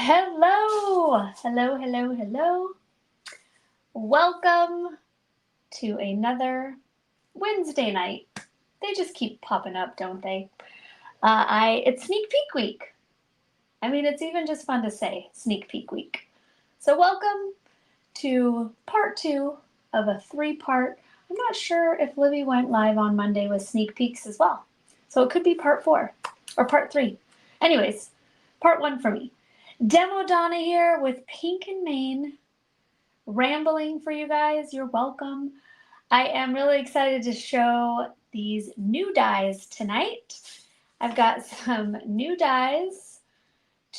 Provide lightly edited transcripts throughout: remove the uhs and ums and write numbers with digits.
Hello, hello, hello, hello. Welcome to another Wednesday night. They just keep popping up, don't they? It's sneak peek week. I mean, it's even just fun to say sneak peek week. So welcome to part 2 of a 3-part. I'm not sure if Libby went live on Monday with sneak peeks as well. So it could be part 4 or part 3. Anyways, part 1 for me. Demo Donna here with Pink and Mane, rambling for you guys. You're welcome. I am really excited to show these new dies tonight. I've got some new dies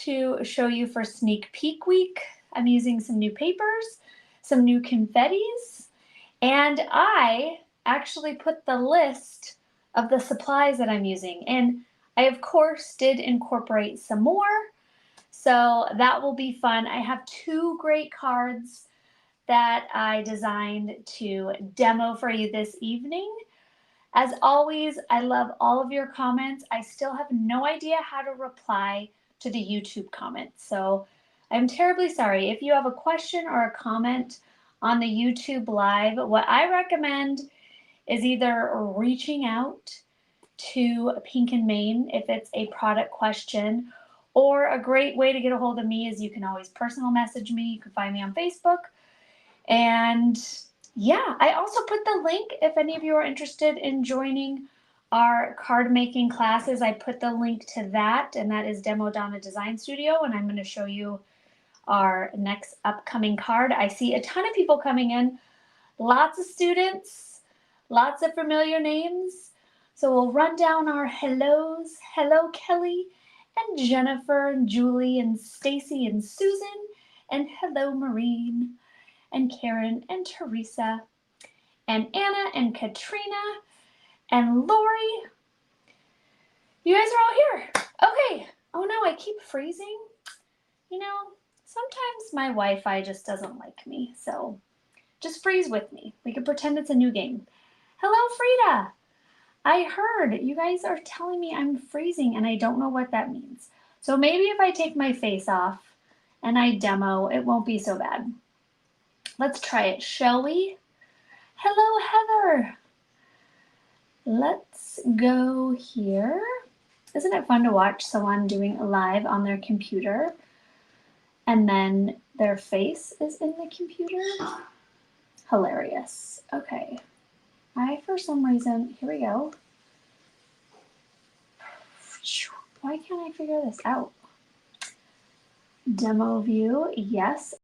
to show you for sneak peek week. I'm using some new papers, some new confettis, and I actually put the list of the supplies that I'm using. And I, of course, did incorporate some more. So that will be fun. I have 2 great cards that I designed to demo for you this evening. As always, I love all of your comments. I still have no idea how to reply to the YouTube comments. So I'm terribly sorry. If you have a question or a comment on the YouTube live, what I recommend is either reaching out to Pink and Mane if it's a product question, or a great way to get a hold of me is you can always personal message me. You can find me on Facebook. And yeah, I also put the link if any of you are interested in joining our card making classes. I put the link to that, and that is Demo Donna Design Studio, and I'm going to show you our next upcoming card. I see a ton of people coming in, lots of students, lots of familiar names. So we'll run down our hellos. Hello, Kelly and Jennifer and Julie and Stacy and Susan, and hello, Maureen and Karen and Teresa and Anna and Katrina and Lori. You guys are all here. Okay. Oh no, I keep freezing. You know, sometimes my Wi-Fi just doesn't like me, so just freeze with me. We can pretend it's a new game. Hello, Frida. I heard you guys are telling me I'm freezing and I don't know what that means. So maybe if I take my face off and I demo, it won't be so bad. Let's try it, shall we? Hello, Heather. Let's go here. Isn't it fun to watch someone doing a live on their computer and then their face is in the computer? Hilarious. Okay. For some reason, here we go. Why can't I figure this out? Demo view, yes.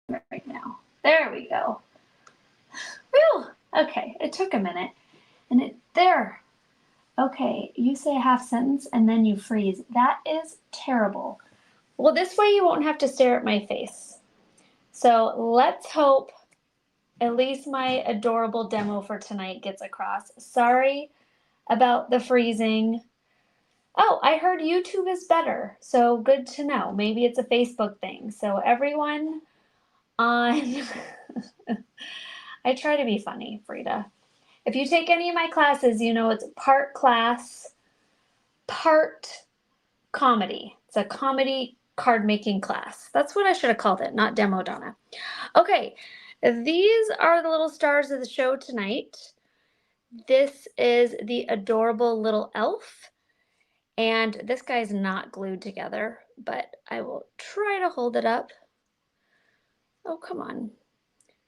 Right now. There we go. Whew. Okay, it took a minute. And there. Okay, you say a half sentence and then you freeze. That is terrible. Well, this way you won't have to stare at my face. So let's hope at least my adorable demo for tonight gets across. Sorry about the freezing. Oh, I heard YouTube is better. So good to know. Maybe it's a Facebook thing. So everyone on... I try to be funny, Frida. If you take any of my classes, you know it's part class, part comedy. It's a comedy card making class. That's what I should have called it, not Demo Donna. Okay, these are the little stars of the show tonight. This is the adorable little elf. And this guy's not glued together, but I will try to hold it up. Oh, come on.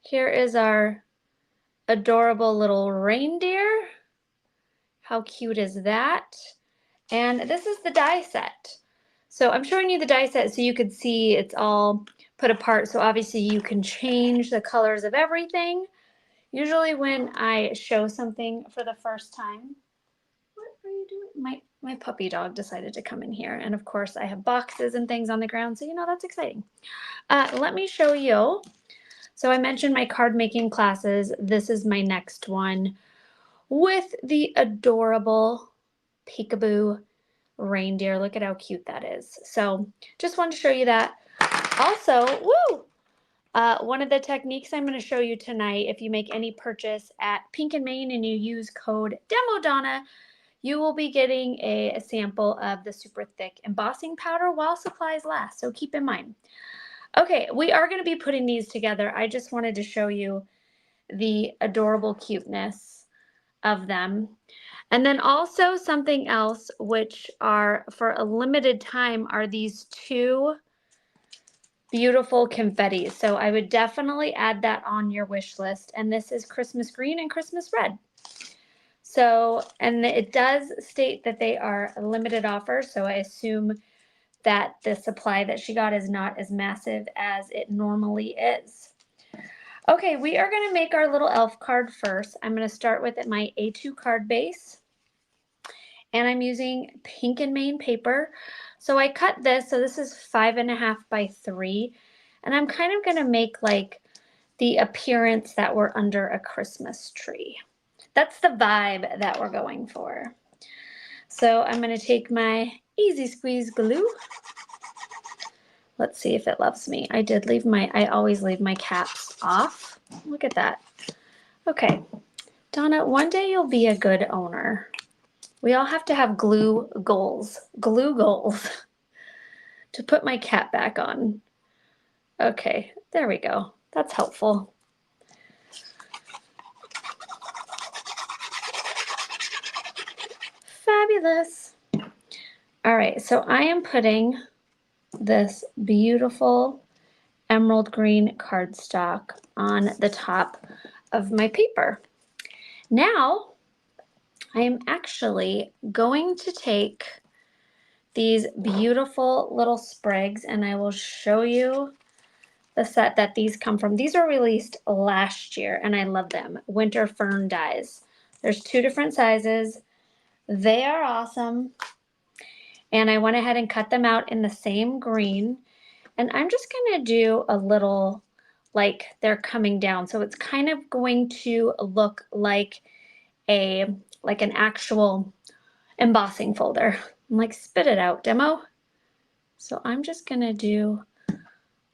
Here is our adorable little reindeer. How cute is that? And this is the die set. So I'm showing you the die set so you could see it's all put apart. So obviously you can change the colors of everything. Usually when I show something for the first time, what are you doing? My puppy dog decided to come in here. And of course I have boxes and things on the ground. So, you know, that's exciting. Let me show you. So I mentioned my card making classes. This is my next one with the adorable peekaboo reindeer. Look at how cute that is. So just wanted to show you that. Also, woo! One of the techniques I'm going to show you tonight, if you make any purchase at Pink and Mane and you use code DEMODONNA, you will be getting a sample of the super thick embossing powder while supplies last, so keep in mind. Okay, we are going to be putting these together. I just wanted to show you the adorable cuteness of them. And then also something else, which are for a limited time, are these two beautiful confettis. So I would definitely add that on your wish list. And this is Christmas green and Christmas red. So, and it does state that they are a limited offer. So I assume that the supply that she got is not as massive as it normally is. Okay, we are going to make our little elf card first. I'm going to start with my A2 card base. And I'm using pink and Maine paper. So I cut this, so this is 5.5 by 3. And I'm kind of gonna make like the appearance that we're under a Christmas tree. That's the vibe that we're going for. So I'm gonna take my Easy Squeeze glue. Let's see if it loves me. I always leave my caps off. Look at that. Okay, Donna, one day you'll be a good owner. We all have to have glue goals to put my cap back on. Okay, there we go. That's helpful. Fabulous. All right, so I am putting this beautiful emerald green cardstock on the top of my paper. Now, I am actually going to take these beautiful little sprigs and I will show you the set that these come from. These were released last year and I love them. Winter Fern dies. There's 2 different sizes. They are awesome. And I went ahead and cut them out in the same green. And I'm just going to do a little like they're coming down. So it's kind of going to look like an actual embossing folder. I'm like, spit it out, Demo. So I'm just going to do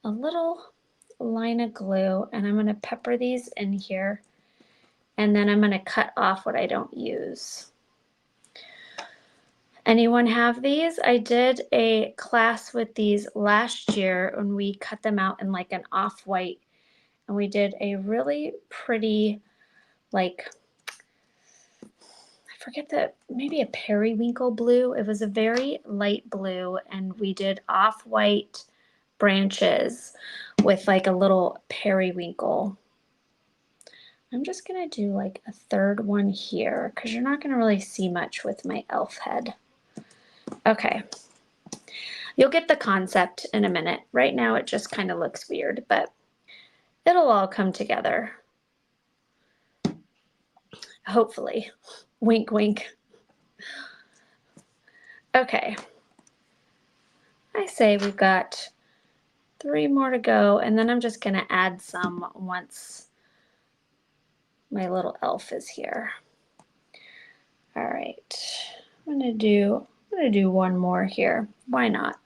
a little line of glue and I'm going to pepper these in here. And then I'm going to cut off what I don't use. Anyone have these? I did a class with these last year when we cut them out in like an off-white. And we did a really pretty, like, I forget maybe a periwinkle blue. It was a very light blue and we did off-white branches with like a little periwinkle. I'm just going to do like a third one here because you're not going to really see much with my elf head. Okay. You'll get the concept in a minute. Right now it just kind of looks weird, but it'll all come together. Hopefully. Wink, wink. Okay. I say we've got 3 more to go, and then I'm just going to add some once my little elf is here. All right. I'm going to do one more here. Why not?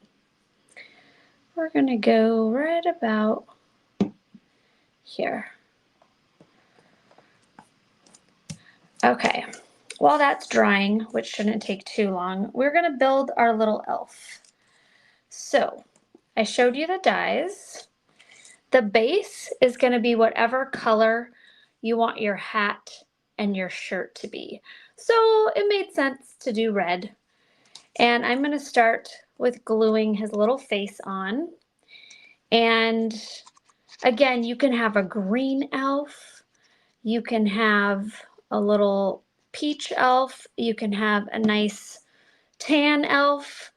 We're going to go right about here. Okay, while that's drying, which shouldn't take too long, we're going to build our little elf. So I showed you the dies. The base is going to be whatever color you want your hat and your shirt to be. So it made sense to do red. And I'm going to start with gluing his little face on. And again, you can have a green elf. You can have a little peach elf. You can have a nice tan elf.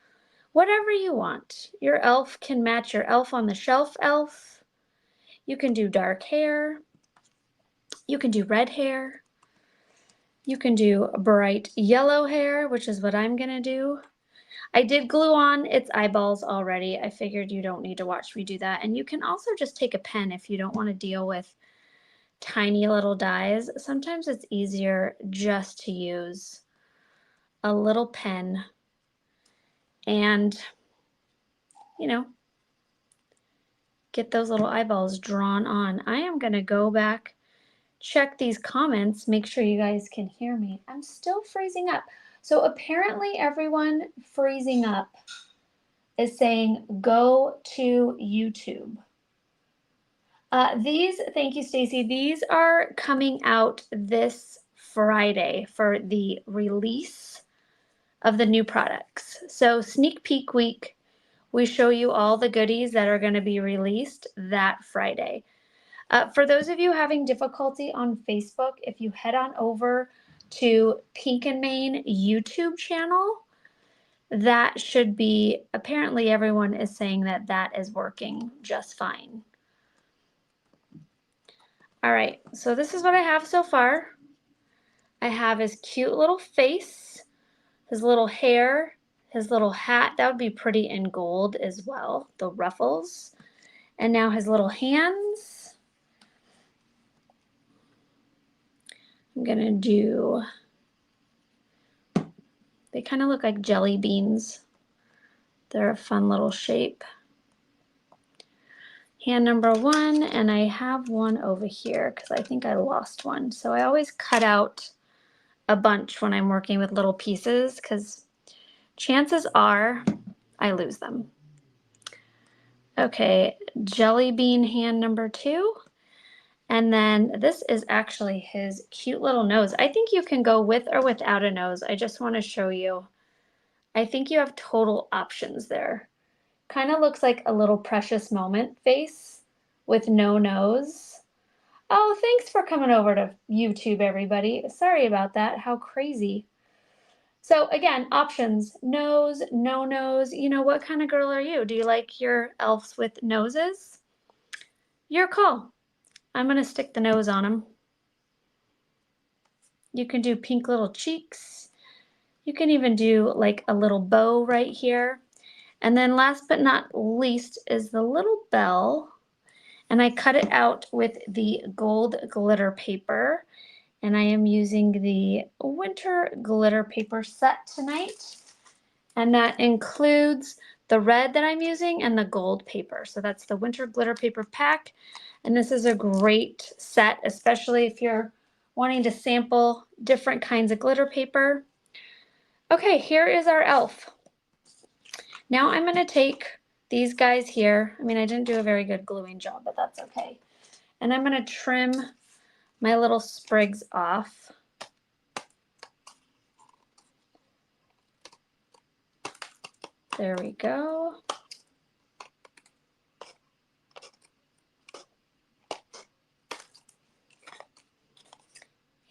Whatever you want. Your elf can match your elf on the shelf elf. You can do dark hair. You can do red hair. You can do bright yellow hair, which is what I'm going to do. I did glue on its eyeballs already. I figured you don't need to watch me do that. And you can also just take a pen if you don't want to deal with tiny little dies. Sometimes it's easier just to use a little pen and, you know, get those little eyeballs drawn on. I am going to go back, check these comments, make sure you guys can hear me. I'm still freezing up. So apparently everyone freezing up is saying go to YouTube. Thank you, Stacy. These are coming out this Friday for the release of the new products. So sneak peek week, we show you all the goodies that are going to be released that Friday. For those of you having difficulty on Facebook, if you head on over to Pink and Main YouTube channel, that should be, apparently everyone is saying that that is working just fine. All right, so this is what I have so far. I have his cute little face, his little hair, his little hat. That would be pretty in gold as well, the ruffles. And now his little hands. I'm gonna do, they kind of look like jelly beans. They're a fun little shape. Hand number 1, and I have one over here because I think I lost one. So I always cut out a bunch when I'm working with little pieces because chances are I lose them. Okay, jelly bean hand number 2. And then this is actually his cute little nose. I think you can go with or without a nose. I just want to show you. I think you have total options there. Kind of looks like a little precious moment face with no nose. Oh, thanks for coming over to YouTube, everybody. Sorry about that. How crazy. So again, options, nose, no nose. You know, what kind of girl are you? Do you like your elves with noses? Your call. I'm going to stick the nose on them. You can do pink little cheeks. You can even do like a little bow right here. And then last but not least is the little bell. And I cut it out with the gold glitter paper. And I am using the winter glitter paper set tonight. And that includes the red that I'm using and the gold paper. So that's the winter glitter paper pack. And this is a great set, especially if you're wanting to sample different kinds of glitter paper. Okay, here is our elf. Now I'm going to take these guys here. I mean, I didn't do a very good gluing job, but that's okay. And I'm going to trim my little sprigs off. There we go.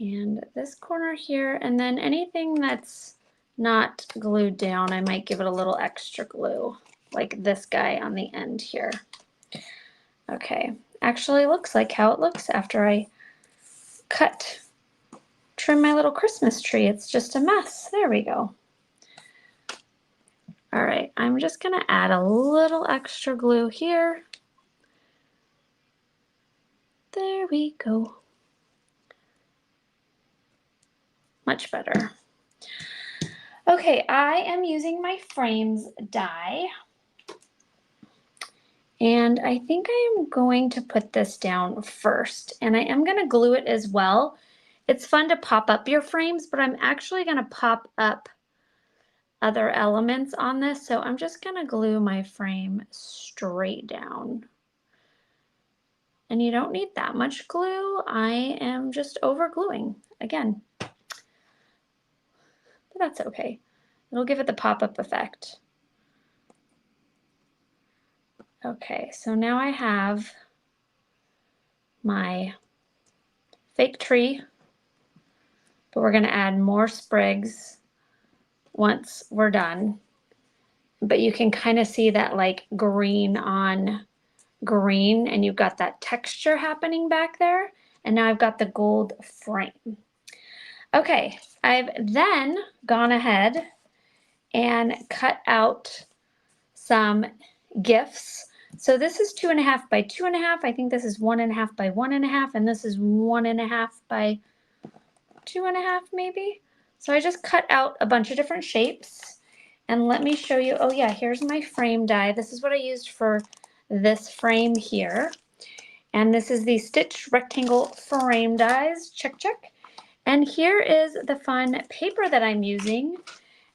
And this corner here, and then anything that's not glued down, I might give it a little extra glue, like this guy on the end here. Okay, actually looks like how it looks after I trim my little Christmas tree. It's just a mess. There we go. All right, I'm just gonna add a little extra glue here. There we go. Much better. Okay, I am using my frames die. And I think I am going to put this down first. And I am gonna glue it as well. It's fun to pop up your frames, but I'm actually gonna pop up other elements on this. So I'm just gonna glue my frame straight down. And you don't need that much glue. I am just over gluing again. But that's okay. It'll give it the pop-up effect. Okay, so now I have my fake tree, but we're gonna add more sprigs once we're done. But you can kind of see that like green on green, and you've got that texture happening back there. And now I've got the gold frame. Okay, I've then gone ahead and cut out some gifts. So this is 2.5 by 2.5. I think this is 1.5 by 1.5, and this is 1.5 by 2.5 maybe. So I just cut out a bunch of different shapes. And let me show you, oh yeah, here's my frame die. This is what I used for this frame here. And this is the Stitch Rectangle Frame Dies, check, check. And here is the fun paper that I'm using.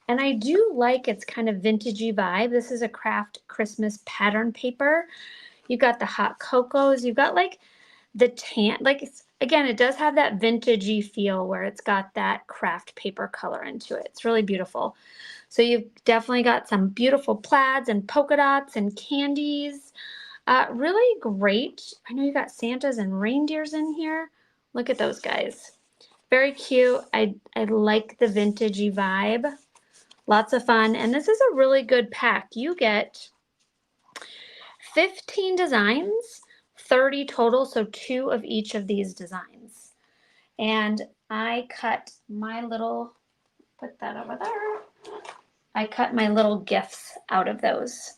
And I do like its kind of vintagey vibe. This is a Kraft Christmas pattern paper. You've got the hot cocos. You've got like the tan, like again, it does have that vintagey feel where it's got that Kraft paper color into it. It's really beautiful. So you've definitely got some beautiful plaids and polka dots and candies. Really great. I know you got Santas and reindeers in here. Look at those guys. Very cute. I like the vintagey vibe. Lots of fun. And this is a really good pack. You get 15 designs, 30 total, so 2 of each of these designs. And I cut my little, put that over there. I cut my little gifts out of those.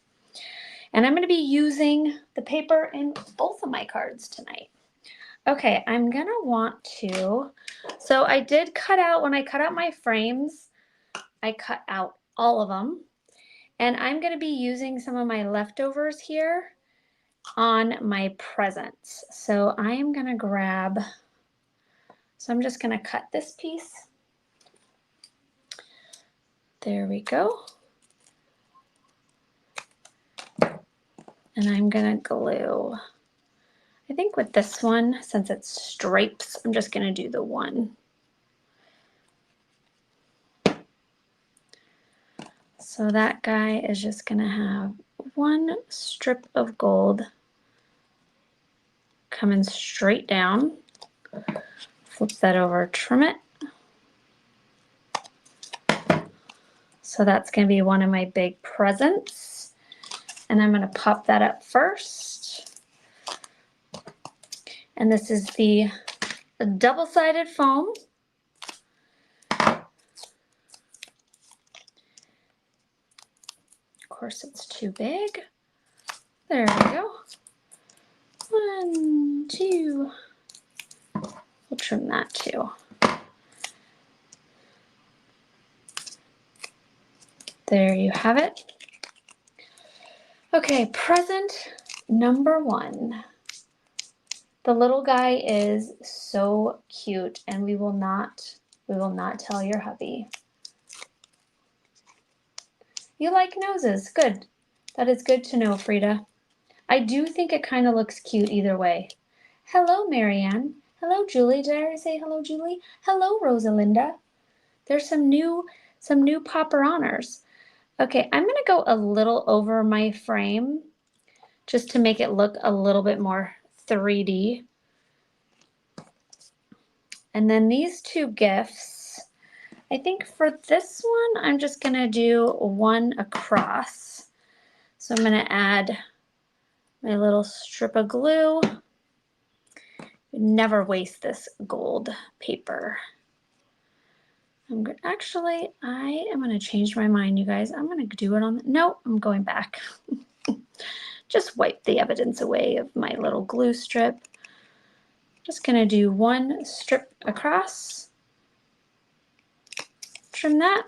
And I'm going to be using the paper in both of my cards tonight. Okay, I'm going to want to, so I did cut out, when I cut out my frames, I cut out all of them. And I'm going to be using some of my leftovers here on my presents. So I am going to grab, so I'm just going to cut this piece. There we go. And I'm going to glue. I think with this one, since it's stripes, I'm just going to do the one. So that guy is just going to have one strip of gold coming straight down. Flip that over, trim it. So that's going to be one of my big presents. And I'm going to pop that up first. And this is the double-sided foam. Of course, it's too big. There we go. 1, 2. We'll trim that too. There you have it. Okay, present number 1. The little guy is so cute, and we will not tell your hubby. You like noses. Good. That is good to know, Frida. I do think it kind of looks cute either way. Hello, Marianne. Hello, Julie. Did I already say hello, Julie? Hello, Rosalinda. There's some new popper honors. Okay, I'm going to go a little over my frame just to make it look a little bit more 3D. And then these 2 gifts, I think for this one, I'm just going to do one across. So I'm going to add my little strip of glue. Never waste this gold paper. Actually, I am going to change my mind, you guys. I'm going to do it on, no, I'm going back. Just wipe the evidence away of my little glue strip. Just going to do one strip across. Trim that.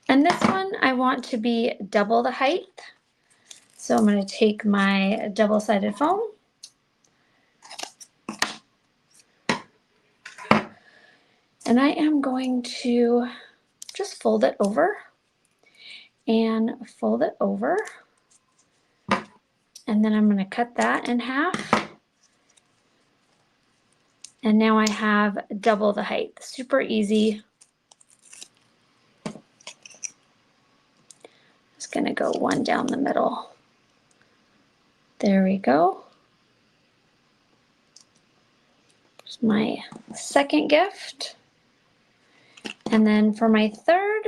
And this one I want to be double the height. So I'm going to take my double-sided foam. And I am going to just fold it over and fold it over. And then I'm going to cut that in half. And now I have double the height. Super easy. Just going to go one down the middle. There we go. Here's my second gift. And then for my third,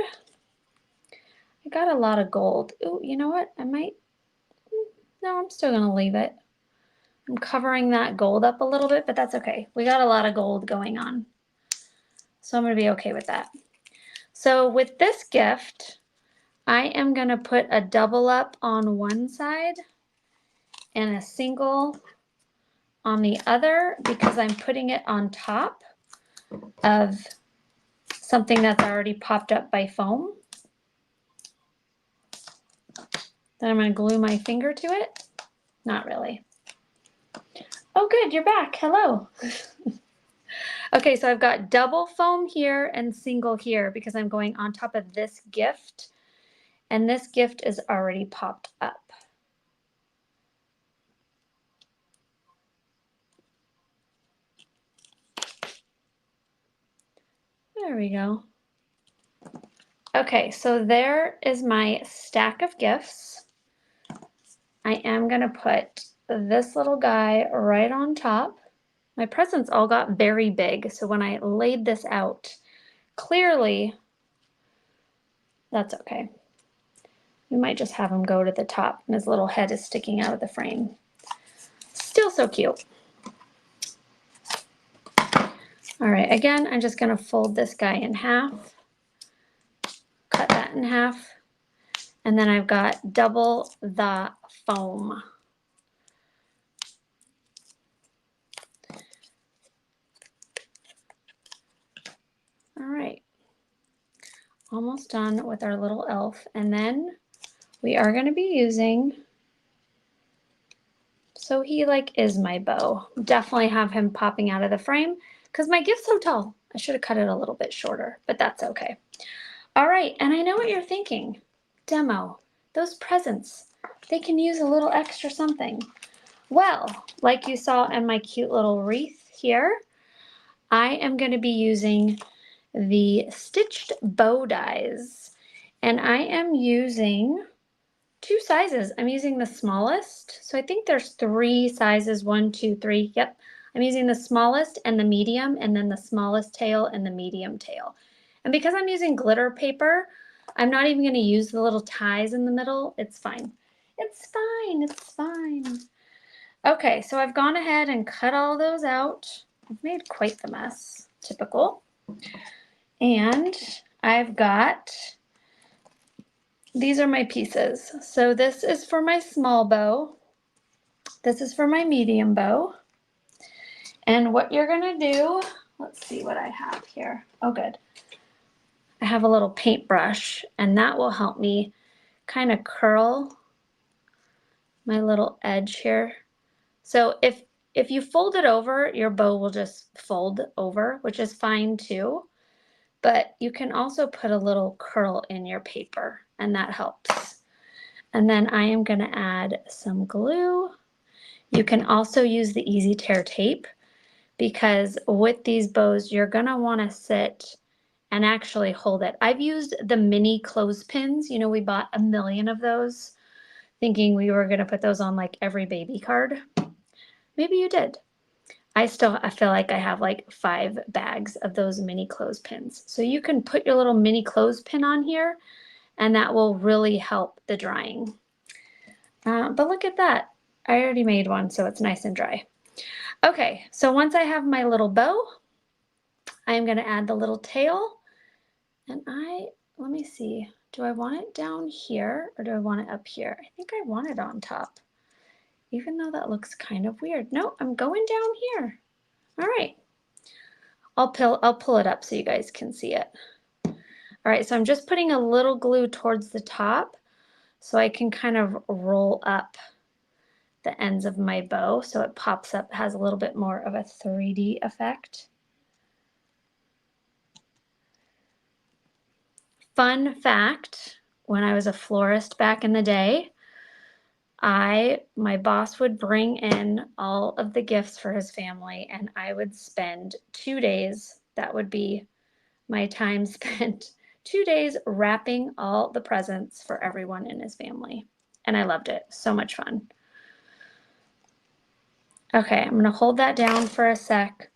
I got a lot of gold. Ooh, you know what? I might, no, I'm still gonna leave it. I'm covering that gold up a little bit, but that's okay. We got a lot of gold going on. So I'm gonna be okay with that. So with this gift, I am gonna put a double up on one side and a single on the other because I'm putting it on top of something that's already popped up by foam. Then I'm going to glue my finger to it. Not really. Oh, good, you're back. Hello. Okay, so I've got double foam here and single here because I'm going on top of this gift, and this gift is already popped up. There we go. Okay, so there is my stack of gifts. I am going to put this little guy right on top. My presents all got very big, so when I laid this out, clearly, that's okay. We might just have him go to the top, and his little head is sticking out of the frame. Still so cute. All right, again, I'm just going to fold this guy in half, cut that in half, and then I've got double the foam. All right, almost done with our little elf, and then we are going to be using, so he like is my bow. Definitely have him popping out of the frame because my gift's so tall. I should have cut it a little bit shorter, but that's okay. All right, and I know what you're thinking. Demo, those presents, they can use a little extra something. Well, like you saw in my cute little wreath here, I am going to be using the stitched bow dies, and I am using two sizes. I'm using the smallest, so I think there's 3 sizes, 1, 2, 3. Yep, I'm using the smallest and the medium, and then the smallest tail and the medium tail. And because I'm using glitter paper, I'm not even going to use the little ties in the middle. It's fine. It's fine. It's fine. Okay, so I've gone ahead and cut all those out. I've made quite the mess, typical. And I've got, these are my pieces. So this is for my small bow. This is for my medium bow. And what you're gonna do, let's see what I have here. Oh, good. I have a little paintbrush, and that will help me kind of curl my little edge here. So if you fold it over, your bow will just fold over, which is fine too. But you can also put a little curl in your paper, and that helps. And then I am going to add some glue. You can also use the Easy Tear tape, because with these bows, you're going to want to sit and actually hold it. I've used the mini clothespins. You know, we bought a million of those, thinking we were going to put those on like every baby card. Maybe you did. I feel like I have like 5 bags of those mini clothespins. So you can put your little mini clothespin on here, and that will really help the drying. But look at that. I already made one, so it's nice and dry. Okay, so once I have my little bow, I'm going to add the little tail. And let me see, do I want it down here or do I want it up here? I think I want it on top, even though that looks kind of weird. No, I'm going down here. All right. I'll pull it up so you guys can see it. All right, so I'm just putting a little glue towards the top so I can kind of roll up the ends of my bow so it pops up, has a little bit more of a 3D effect. Fun fact, when I was a florist back in the day, my boss would bring in all of the gifts for his family, and I would spend 2 days. That would be my time spent 2 days wrapping all the presents for everyone in his family. And I loved it. So much fun. Okay, I'm going to hold that down for a sec.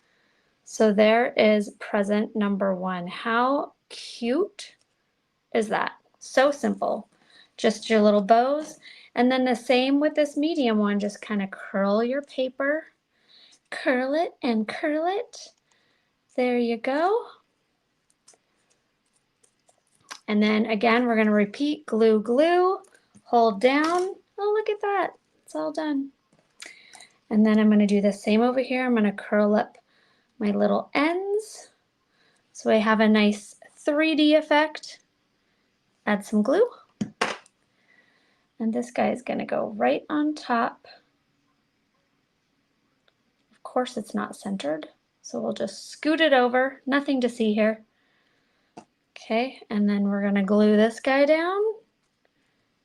So there is present number 1. How cute is that? So simple. Just your little bows. And then the same with this medium one. Just kind of curl your paper. Curl it and curl it. There you go. And then again, we're going to repeat glue, glue, hold down. Oh, look at that. It's all done. And then I'm going to do the same over here. I'm going to curl up my little ends so I have a nice 3D effect. Add some glue. And this guy is going to go right on top. Of course, it's not centered. So we'll just scoot it over, nothing to see here. Okay, and then we're gonna glue this guy down.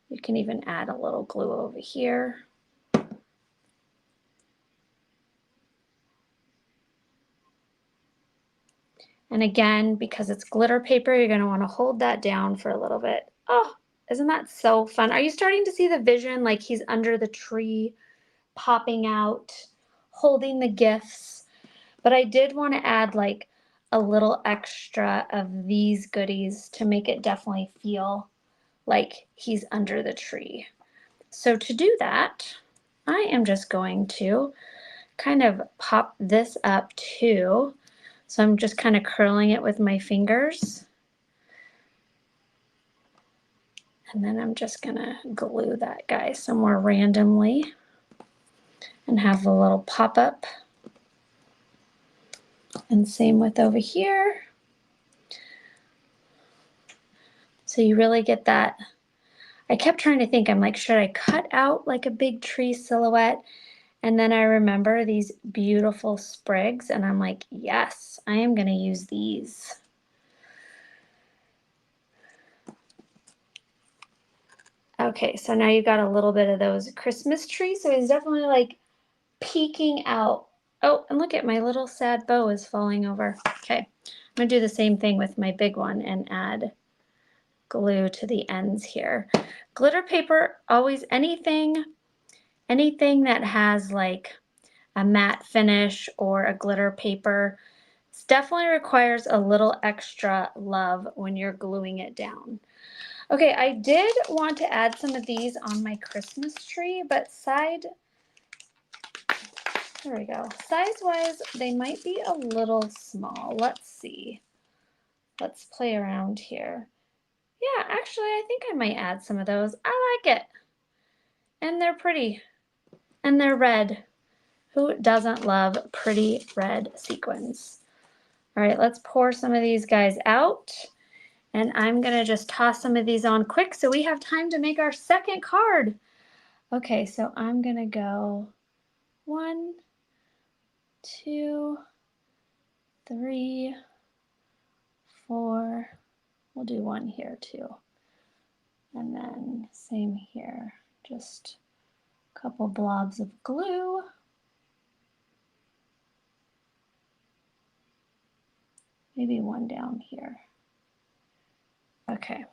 You can even add a little glue over here. And again, because it's glitter paper, you're gonna wanna hold that down for a little bit. Oh, isn't that so fun? Are you starting to see the vision? Like he's under the tree, popping out, holding the gifts. But I did wanna add like a little extra of these goodies to make it definitely feel like he's under the tree. So to do that, I am just going to kind of pop this up too. So I'm just kind of curling it with my fingers. And then I'm just gonna glue that guy somewhere randomly and have a little pop-up. And same with over here. So you really get that. I kept trying to think, I'm like, should I cut out like a big tree silhouette? And then I remember these beautiful sprigs and I'm like, yes, I am gonna use these. Okay, so now you got a little bit of those Christmas trees. So he's definitely like peeking out. Oh, and look at my little sad bow is falling over. Okay, I'm gonna do the same thing with my big one and add glue to the ends here. Glitter paper, always anything that has like a matte finish or a glitter paper, definitely requires a little extra love when you're gluing it down. Okay, I did want to add some of these on my Christmas tree, but there we go. Size-wise, they might be a little small. Let's see. Let's play around here. Yeah, actually, I think I might add some of those. I like it. And they're pretty. And they're red. Who doesn't love pretty red sequins? All right, let's pour some of these guys out. And I'm gonna just toss some of these on quick so we have time to make our second card. Okay, so I'm gonna go 1, 2, 3, 4. We'll do 1 here too. And then same here, just a couple blobs of glue. Maybe 1 down here. Okay,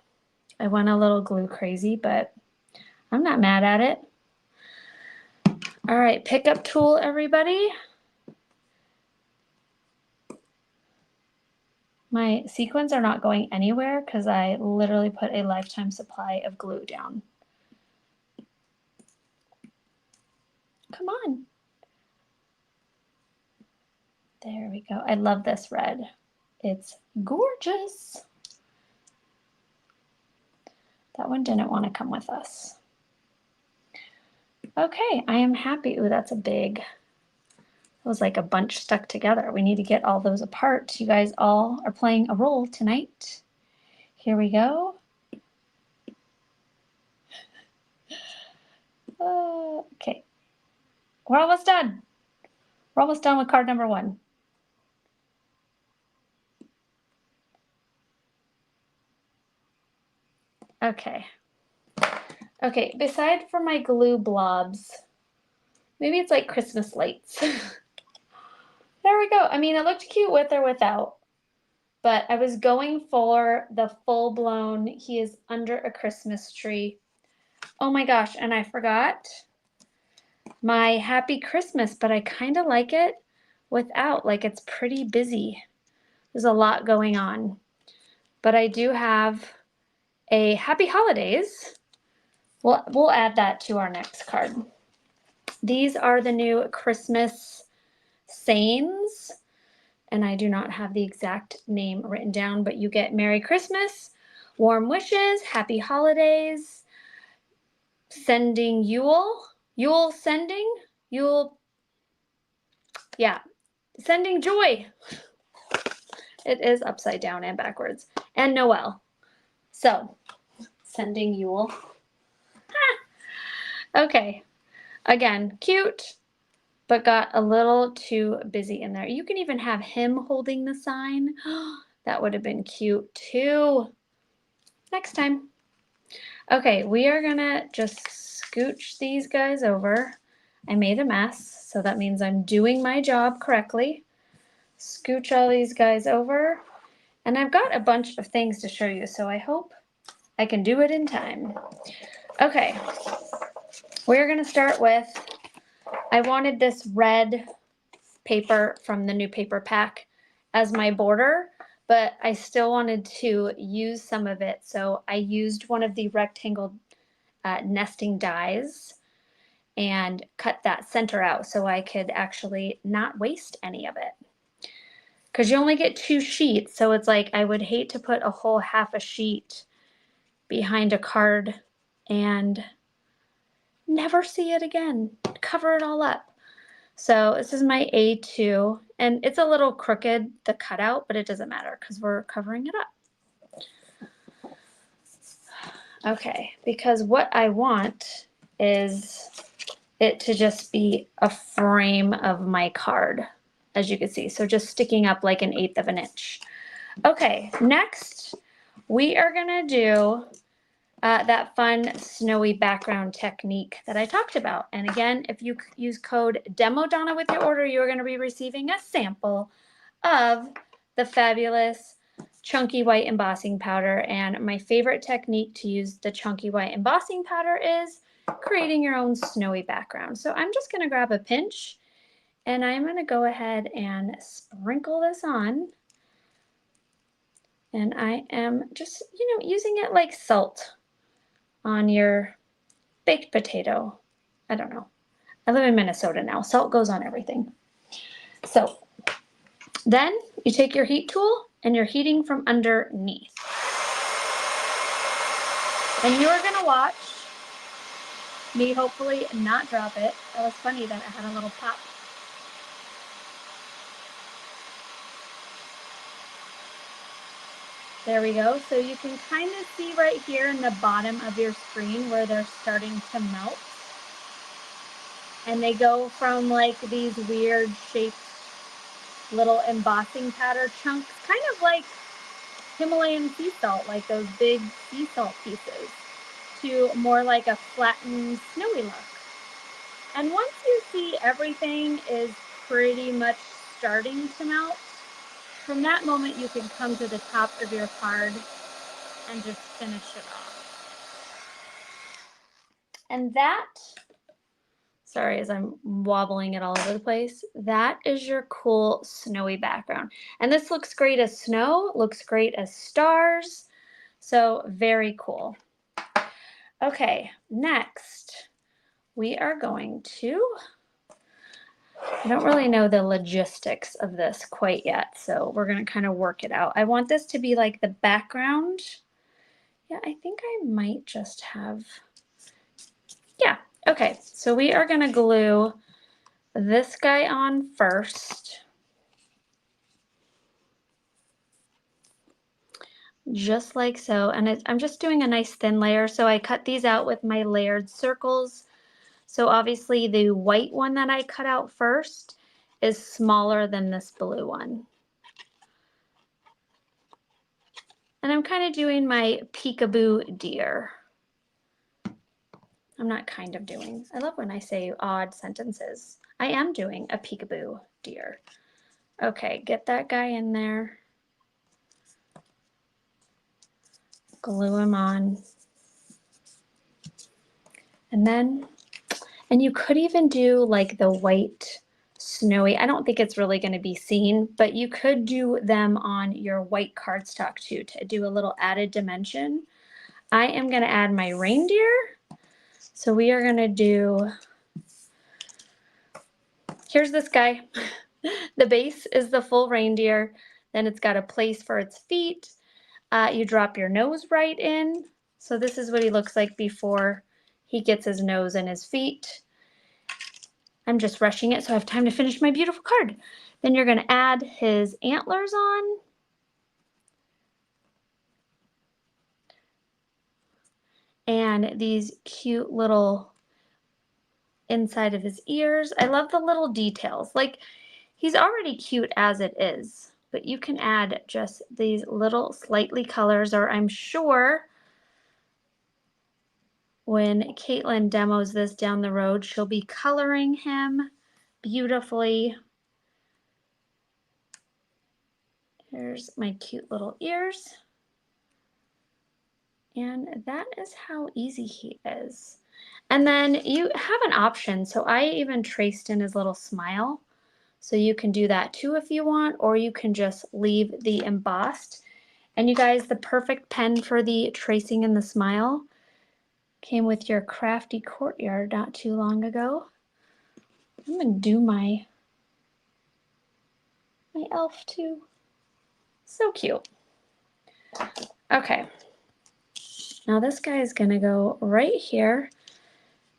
I went a little glue crazy, but I'm not mad at it. All right, pickup tool, everybody. My sequins are not going anywhere because I literally put a lifetime supply of glue down. Come on. There we go. I love this red. It's gorgeous. That one didn't want to come with us. Okay, I am happy. Ooh, that's a big, it was like a bunch stuck together. We need to get all those apart. You guys all are playing a role tonight. Here we go. Okay, we're almost done. We're almost done with card number 1. Okay. Okay, beside for my glue blobs, maybe it's like Christmas lights. There we go. I mean, it looked cute with or without, but I was going for the full-blown, he is under a Christmas tree. Oh my gosh, and I forgot my Happy Christmas, but I kind of like it without, like it's pretty busy. There's a lot going on, but I do have a Happy Holidays. We'll add that to our next card. These are the new Christmas sayings, and I do not have the exact name written down, but you get Merry Christmas, Warm Wishes, Happy Holidays, Sending Yule Sending, Yule, yeah, Sending Joy. It is upside down and backwards, and Noel. So, Sending Yule. Okay, again, cute. but got a little too busy in there. You can even have him holding the sign. That would have been cute too. Next time. Okay, we are gonna just scooch these guys over. I made a mess, so that means I'm doing my job correctly. Scooch all these guys over. And I've got a bunch of things to show you, so I hope I can do it in time. Okay, we're gonna start with, I wanted this red paper from the new paper pack as my border, but I still wanted to use some of it, so I used one of the rectangle nesting dies and cut that center out so I could actually not waste any of it. Because you only get 2 sheets, so it's like I would hate to put a whole half a sheet behind a card and never see it again. Cover it all up. So this is my A2, and it's a little crooked, the cutout, but it doesn't matter because we're covering it up. Okay, because what I want is it to just be a frame of my card, as you can see. So just sticking up like 1/8 of an inch. Okay, next we are gonna do that fun snowy background technique that I talked about. And again, if you use code Demo Donna with your order, you're gonna be receiving a sample of the fabulous chunky white embossing powder. And my favorite technique to use the chunky white embossing powder is creating your own snowy background. So I'm just gonna grab a pinch and I'm gonna go ahead and sprinkle this on. And I am just, using it like salt on your baked potato. I don't know. I live in Minnesota now. Salt goes on everything. So then you take your heat tool and you're heating from underneath. And you're going to watch me hopefully not drop it. That was funny that it had a little pop. There we go. So you can kind of see right here in the bottom of your screen where they're starting to melt. And they go from like these weird shaped little embossing powder chunks, kind of like Himalayan sea salt, like those big sea salt pieces, to more like a flattened, snowy look. And once you see everything is pretty much starting to melt, from that moment you can come to the top of your card and just finish it off. And that, sorry, as I'm wobbling it all over the place, that is your cool snowy background. And this looks great as snow, looks great as stars, so very cool. Okay, next we are going to, I don't really know the logistics of this quite yet, so we're going to kind of work it out. I want this to be like the background. Yeah, I think I might just have, yeah. Okay, so we are going to glue this guy on first. Just like so. And I'm just doing a nice thin layer. So I cut these out with my layered circles. So obviously the white one that I cut out first is smaller than this blue one. And I'm kind of doing my peekaboo deer. I'm not kind of doing. I love when I say odd sentences. I am doing a peekaboo deer. Okay, get that guy in there. Glue him on. And you could even do like the white snowy. I don't think it's really going to be seen, but you could do them on your white cardstock too to do a little added dimension. I am going to add my reindeer. So we are going to do, here's this guy. The base is the full reindeer. Then it's got a place for its feet. You drop your nose right in. So this is what he looks like before he gets his nose and his feet. I'm just rushing it so I have time to finish my beautiful card. Then you're going to add his antlers on. And these cute little inside of his ears. I love the little details. Like, he's already cute as it is, but you can add just these little slightly colors, or I'm sure when Caitlin demos this down the road, she'll be coloring him beautifully. Here's my cute little ears. And that is how easy he is. And then you have an option. So I even traced in his little smile. So you can do that too if you want, or you can just leave the embossed. And you guys, the perfect pen for the tracing in the smile came with your Crafty Courtyard not too long ago. I'm gonna do my elf too. So cute. Okay. Now this guy is gonna go right here,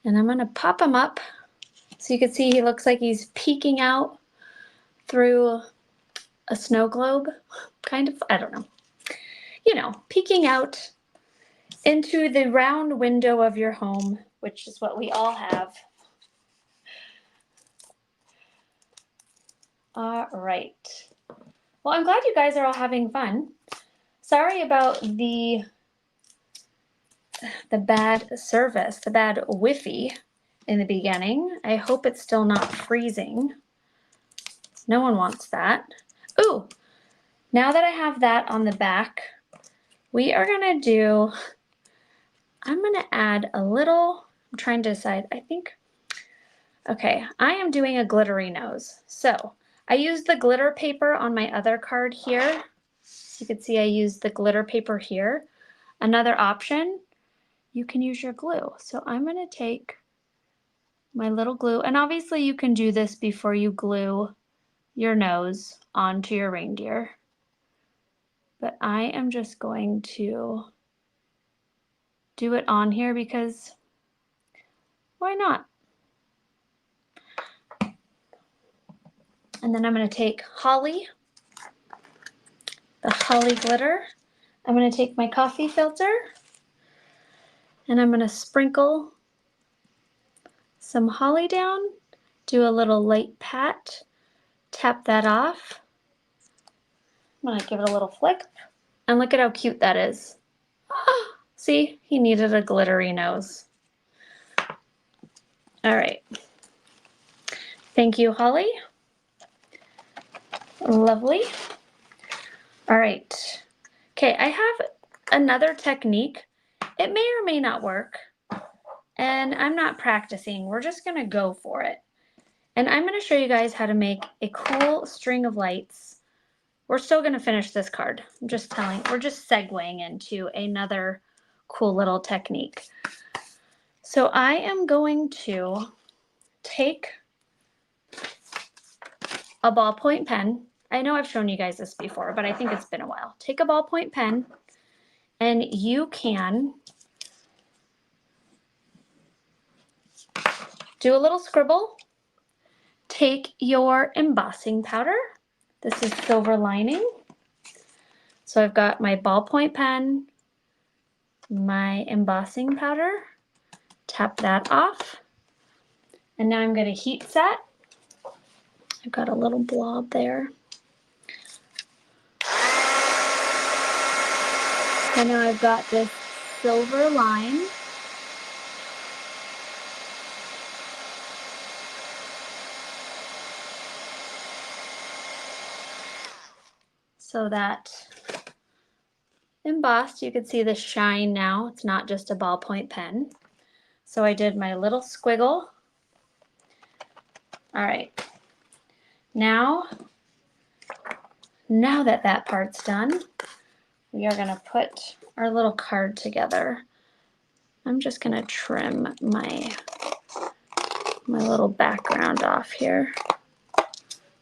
and I'm gonna pop him up so you can see he looks like he's peeking out through a snow globe, kind of, I don't know. You know, peeking out into the round window of your home, which is what we all have. All right. Well, I'm glad you guys are all having fun. Sorry about the bad service, the bad Wi-Fi in the beginning. I hope it's still not freezing. No one wants that. Ooh, now that I have that on the back, we are gonna do, I'm gonna add a little, I'm trying to decide, I think, okay, I am doing a glittery nose. So I used the glitter paper on my other card here. So you can see I used the glitter paper here. Another option, you can use your glue. So I'm gonna take my little glue, and obviously you can do this before you glue your nose onto your reindeer. But I am just going to do it on here because why not? And then I'm going to take holly, the holly glitter. I'm going to take my coffee filter, and I'm going to sprinkle some holly down, do a little light pat, tap that off. I'm going to give it a little flick, and look at how cute that is. See, he needed a glittery nose. All right. Thank you, Holly. Lovely. All right. Okay, I have another technique. It may or may not work, and I'm not practicing. We're just gonna go for it. And I'm gonna show you guys how to make a cool string of lights. We're still gonna finish this card. I'm just telling, we're just segueing into another cool little technique. So I am going to take a ballpoint pen. I know I've shown you guys this before, but I think it's been a while. Take a ballpoint pen, and you can do a little scribble. Take your embossing powder. This is Silver Lining. So I've got my ballpoint pen, my embossing powder. Tap that off. And now I'm going to heat set. I've got a little blob there. And now I've got this silver line. So that embossed, you can see the shine now. It's not just a ballpoint pen. So I did my little squiggle. All right. Now that that part's done, we are going to put our little card together. I'm just going to trim my little background off here,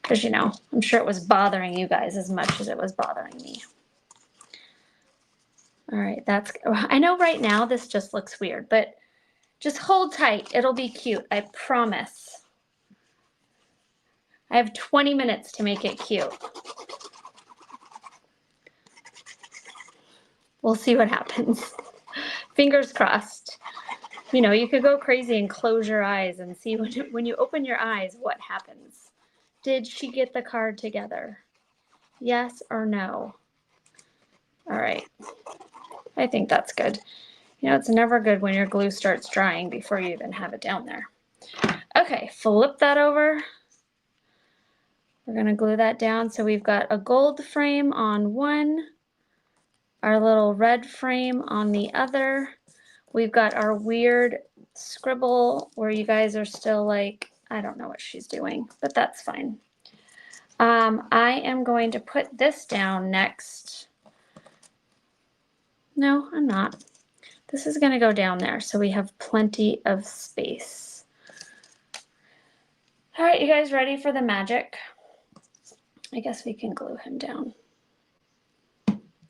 because, you know, I'm sure it was bothering you guys as much as it was bothering me. All right, I know right now this just looks weird, but just hold tight. It'll be cute, I promise. I have 20 minutes to make it cute. We'll see what happens. Fingers crossed. You know, you could go crazy and close your eyes and see when you open your eyes, what happens. Did she get the card together? Yes or no? All right. I think that's good. You know, it's never good when your glue starts drying before you even have it down there. Okay, flip that over. We're going to glue that down. So we've got a gold frame on one, our little red frame on the other. We've got our weird scribble where you guys are still like, I don't know what she's doing, but that's fine. I am going to put this down next. No, I'm not. This is going to go down there so we have plenty of space. All right, you guys ready for the magic? I guess we can glue him down.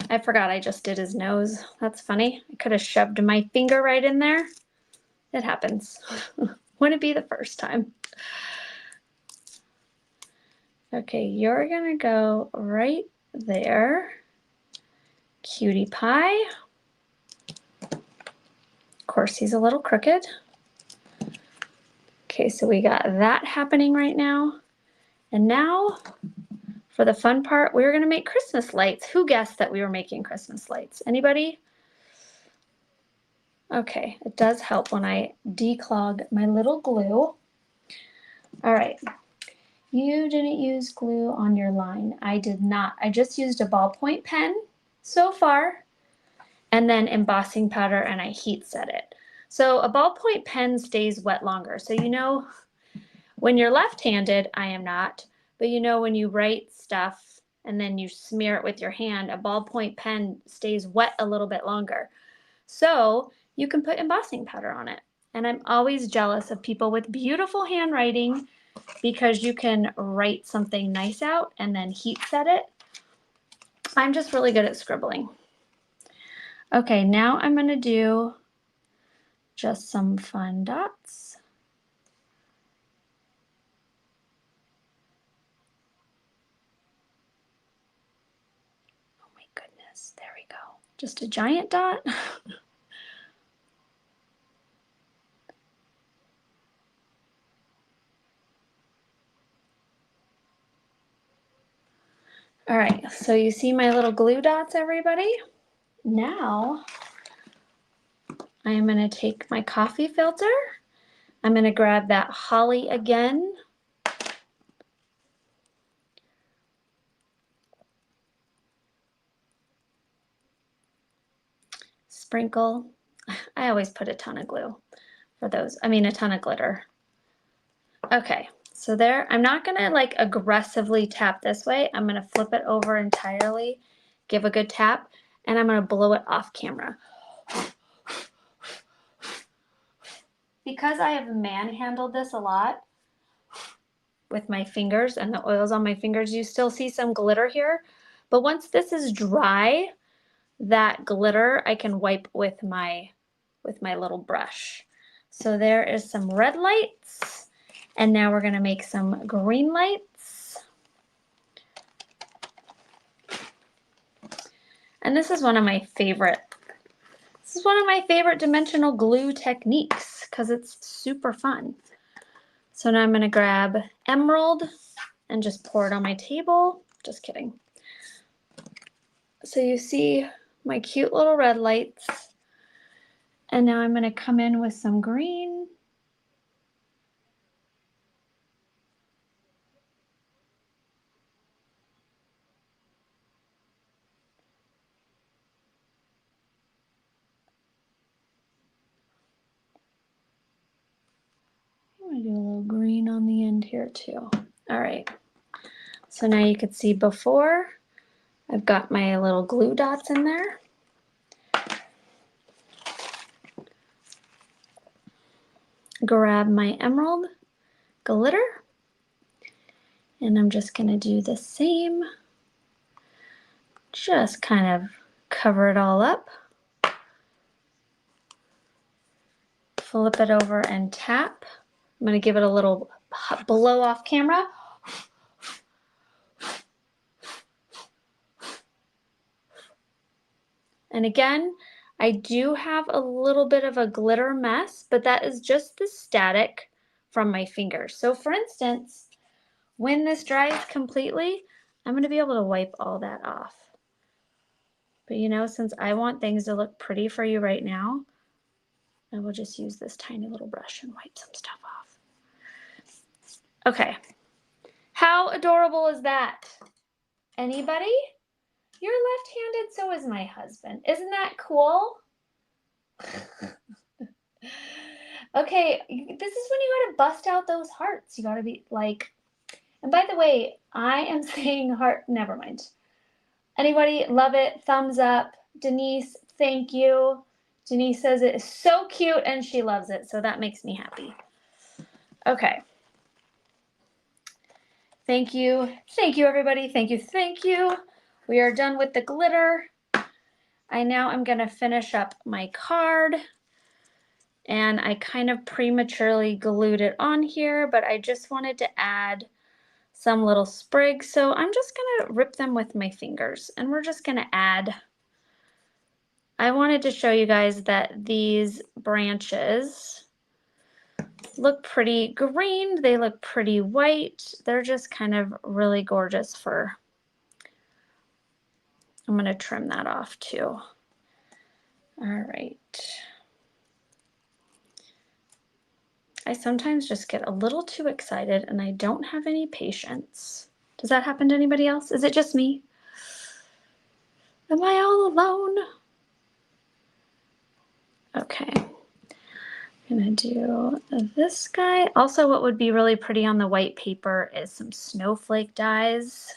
I forgot I just did his nose. That's funny. I could have shoved my finger right in there. It happens. Wouldn't be the first time. Okay, you're gonna go right there. Cutie pie. Of course, he's a little crooked. Okay, so we got that happening right now. And now, for the fun part, we're gonna make Christmas lights. Who guessed that we were making Christmas lights? Anybody? Okay, it does help when I declog my little glue. All right, you didn't use glue on your line. I did not. I just used a ballpoint pen so far, and then embossing powder, and I heat set it. So a ballpoint pen stays wet longer. So you know, when you're left-handed, I am not, but you know when you write stuff and then you smear it with your hand, a ballpoint pen stays wet a little bit longer. So you can put embossing powder on it. And I'm always jealous of people with beautiful handwriting because you can write something nice out and then heat set it. I'm just really good at scribbling. Okay, now I'm going to do just some fun dots. Oh my goodness, there we go. Just a giant dot. All right, so you see my little glue dots, everybody? Now, I am going to take my coffee filter. I'm going to grab that holly again. Sprinkle. I always put a ton of glue for those. I mean, a ton of glitter. Okay, so there, I'm not going to like aggressively tap this way. I'm going to flip it over entirely, give a good tap, and I'm going to blow it off camera. Because I have manhandled this a lot with my fingers and the oils on my fingers, you still see some glitter here. But once this is dry, that glitter I can wipe with my little brush. So there is some red lights, and now we're going to make some green lights. And this is one of my favorite dimensional glue techniques because it's super fun. So now I'm going to grab emerald and just pour it on my table. Just kidding. So you see my cute little red lights. And now I'm going to come in with some green. I'm going to do a little green on the end here too. All right. So now you can see before I've got my little glue dots in there. Grab my emerald glitter, and I'm just going to do the same. Just kind of cover it all up. Flip it over and tap. I'm going to give it a little blow off camera. And again, I do have a little bit of a glitter mess, but that is just the static from my fingers. So for instance, when this dries completely, I'm going to be able to wipe all that off. But you know, since I want things to look pretty for you right now, I will just use this tiny little brush and wipe some stuff off. Okay. How adorable is that? Anybody? You're left-handed, so is my husband. Isn't that cool? Okay, this is when you gotta bust out those hearts. You gotta be like, and by the way, I am saying heart, never mind. Anybody love it? Thumbs up. Denise, thank you. Denise says it is so cute and she loves it, so that makes me happy. Okay. Thank you. Thank you, everybody. Thank you. Thank you. We are done with the glitter. I now am going to finish up my card. And I kind of prematurely glued it on here, but I just wanted to add some little sprigs. So I'm just going to rip them with my fingers and we're just going to add. I wanted to show you guys that these branches look pretty green. They look pretty white. They're just kind of really gorgeous for, I'm going to trim that off too. All right. I sometimes just get a little too excited and I don't have any patience. Does that happen to anybody else? Is it just me? Am I all alone? Okay. I'm gonna do this guy. Also, what would be really pretty on the white paper is some snowflake dies.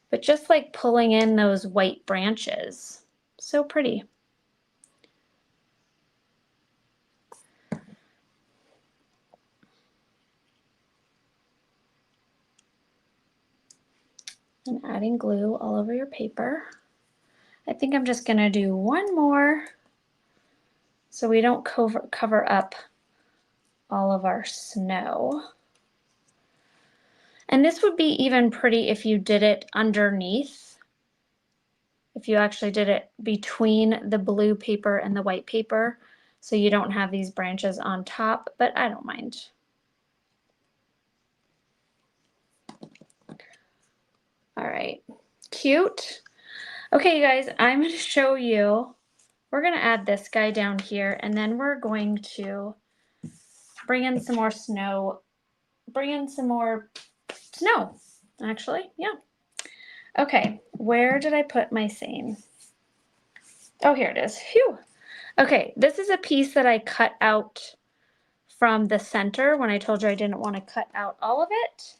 But just like pulling in those white branches. So pretty. And adding glue all over your paper. I think I'm just gonna do one more so we don't cover up all of our snow. And this would be even pretty if you did it underneath. If you actually did it between the blue paper and the white paper, so you don't have these branches on top, but I don't mind. All right, cute. Okay, you guys, I'm going to show you, we're going to add this guy down here, and then we're going to bring in some more snow, actually, yeah. Okay, where did I put my seam? Oh, here it is. Phew. Okay, this is a piece that I cut out from the center when I told you I didn't want to cut out all of it.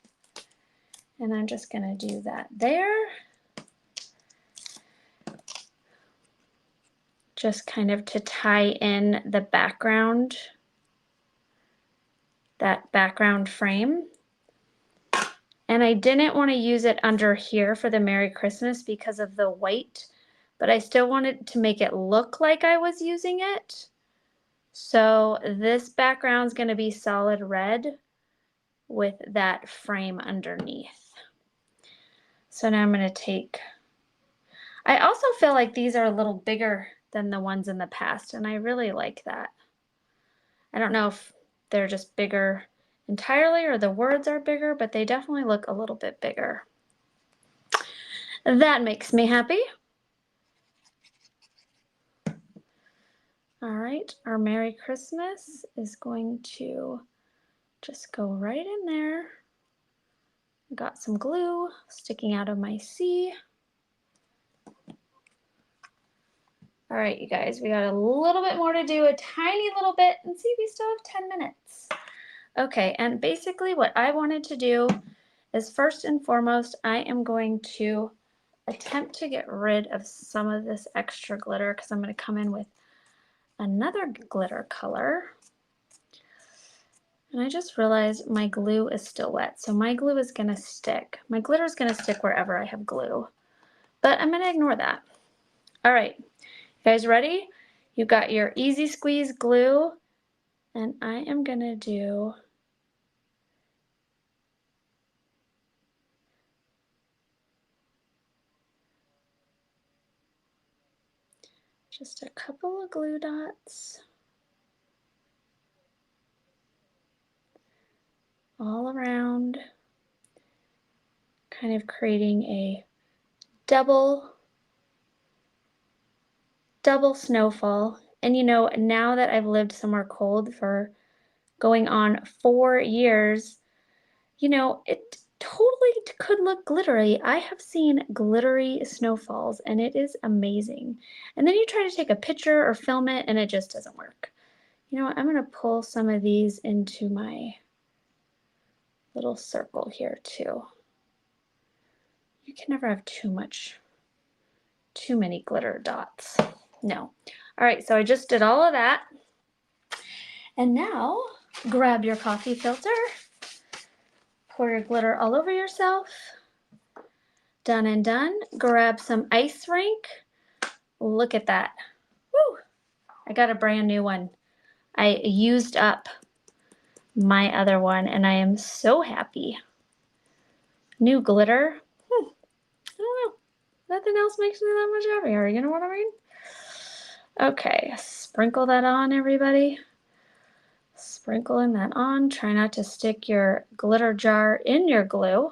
And I'm just going to do that there. Just kind of to tie in the background, that background frame. And I didn't want to use it under here for the Merry Christmas because of the white, but I still wanted to make it look like I was using it. So this background is going to be solid red with that frame underneath. So now I'm going to take, I also feel like these are a little bigger than the ones in the past, and I really like that. I don't know if they're just bigger entirely or the words are bigger, but they definitely look a little bit bigger. That makes me happy. All right, our Merry Christmas is going to just go right in there. Got some glue sticking out of my C. All right, you guys, we got a little bit more to do, a tiny little bit, and see, we still have 10 minutes. Okay, and basically what I wanted to do is first and foremost, I am going to attempt to get rid of some of this extra glitter because I'm going to come in with another glitter color. And I just realized my glue is still wet, so my glue is going to stick. My glitter is going to stick wherever I have glue, but I'm going to ignore that. All right, you guys ready? You got your Easy Squeeze glue, and I am going to do Just a couple of glue dots all around, kind of creating a double snowfall. And you know, now that I've lived somewhere cold for going on 4 years, you know, it totally could look glittery. I have seen glittery snowfalls and it is amazing. And then you try to take a picture or film it and it just doesn't work. You know what? I'm going to pull some of these into my little circle here too. You can never have too many glitter dots. No. All right, so I just did all of that. And now grab your coffee filter, pour your glitter all over yourself. Done and done. Grab some ice rink. Look at that. Woo! I got a brand new one. I used up my other one and I am so happy. New glitter. I don't know. Nothing else makes me that much happier. You know what I mean? Okay, sprinkle that on, everybody. Sprinkling that on. Try not to stick your glitter jar in your glue.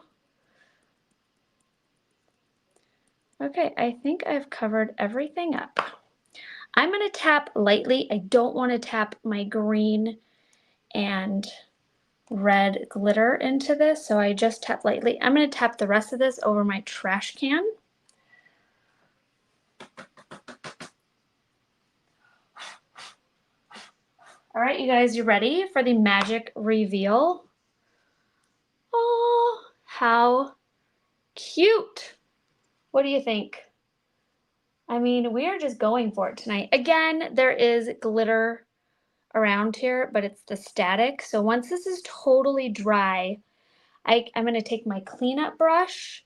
Okay, I think I've covered everything up. I'm going to tap lightly. I don't want to tap my green and red glitter into this, so I just tap lightly. I'm going to tap the rest of this over my trash can. All right, you guys, you ready for the magic reveal? Oh, how cute. What do you think? I mean, we are just going for it tonight. Again, there is glitter around here, but it's the static. So once this is totally dry, I'm going to take my cleanup brush,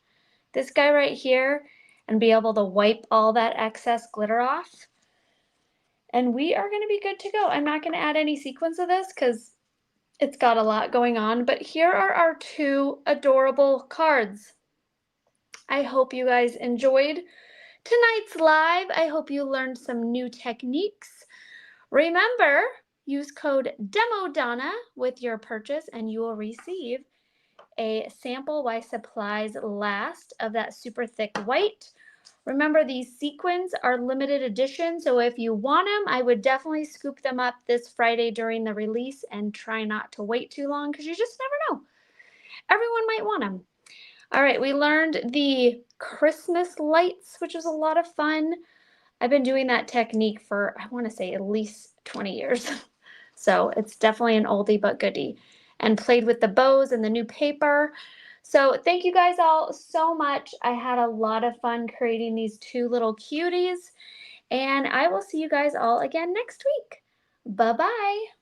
this guy right here, and be able to wipe all that excess glitter off. And we are going to be good to go. I'm not going to add any sequins of this because it's got a lot going on. But here are our 2 adorable cards. I hope you guys enjoyed tonight's live. I hope you learned some new techniques. Remember, use code Demo Donna with your purchase and you will receive a sample while supplies last of that super thick white. Remember, these sequins are limited edition, so if you want them, I would definitely scoop them up this Friday during the release and try not to wait too long because you just never know. Everyone might want them. All right, we learned the Christmas lights, which was a lot of fun. I've been doing that technique for, I want to say, at least 20 years. So it's definitely an oldie but goodie. And played with the bows and the new paper. So thank you guys all so much. I had a lot of fun creating these 2 little cuties. And I will see you guys all again next week. Bye-bye.